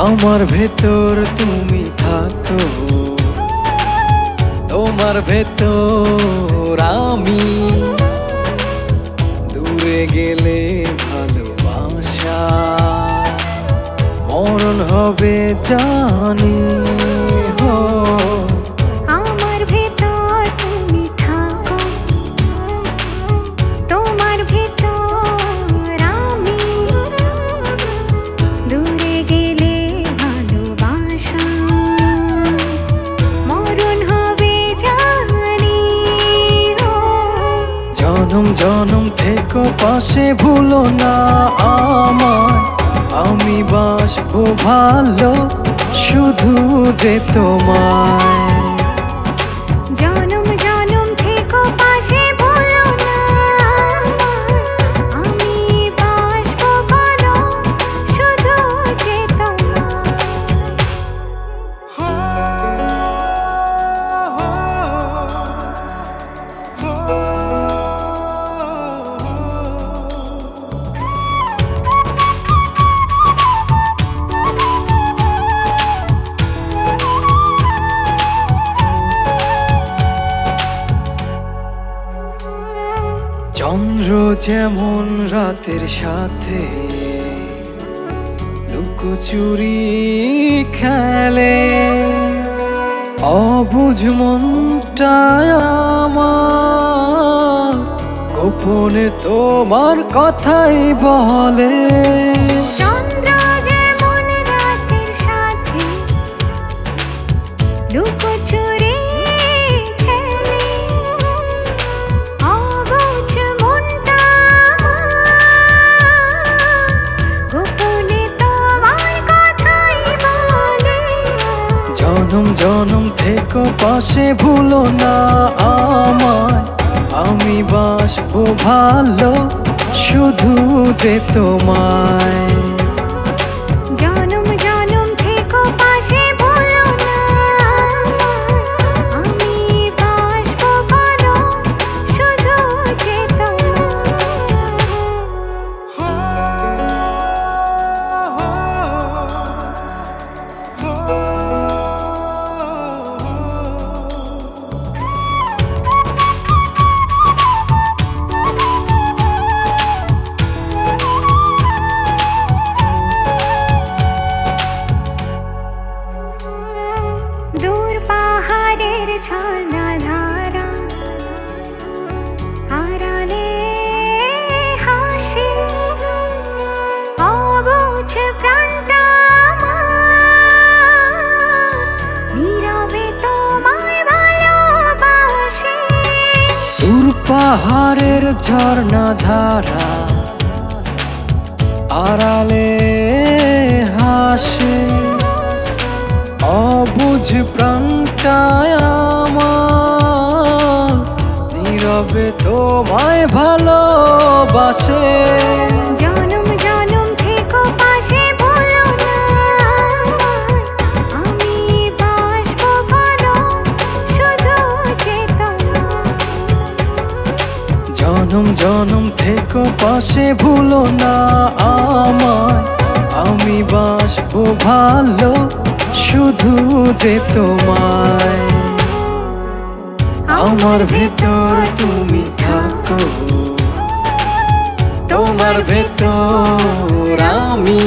আমার ভেতর তুমি থাকো, তোমার ভেতর আমি। দূরে গেলে ভালোবাসা মরণ হবে জানি। আমার ভেতর তুমি থাকো, তোমার ভেতর আমি। দূরে গেলে ভালোবাসা মরণ হবে জানি। জনম জনম থেকো পাশে, ভুলো না আমায়। আমি বাসবো ভালো শুধু যে তোমায়। জনম জনম থেকো পাশে, ভুলো না আমি বাসবো ভালো শুধু যে তোমায়। চন্দ্র যেমন রাতের সাথে লুকোচুরি খেলে, অবুঝ মনটায় আমার গোপনে তোমার কথাই বলে। চন্দ্র যেমন রাতের সাথে লুকোচুরি খেলে, অবুঝ মনটা আমার গোপনে তোমার কথাই বলে। জনম জনম থেকো পাশে, ভুলো না আমায়। আমি বাসবো ভালো শুধু যে তোমায়। জনম জনম থেকো পাশে, ভুলো না আমি বাসবো ভালো শুধু যে দূর পাহাড়ের ঝর্ণা ধারা আড়ালে হাসে, অবুঝ প্রাণটা আমার নীরবে তোমায় ভালোবাসে। দূর পাহাড়ের ঝর্ণা ধারা আড়ালে হাসে, অবুঝ প্রাণটায় আমার নীরবে তোমায় ভালোবাসে। জনম জনম থেকো পাশে, ভুলো না আমি বাসবো ভালো শুধু যে তোমায়। জনম জনম থেকো পাশে, ভুলো না আমায়। আমি বাসবো ভালো শুধু যে তোমায়। আমার ভেতর তুমি থাকো, তোমার ভেতর আমি।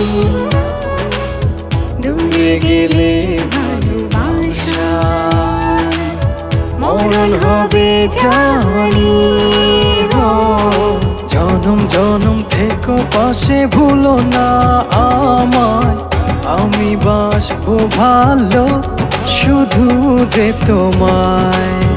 দূরে গেলে ভালোবাসা মরণ হবে জানি। জনম জনম থেকো পাশে, ভুলো না আমায়। আমি বাসবো ভালো শুধু যে তোমায়।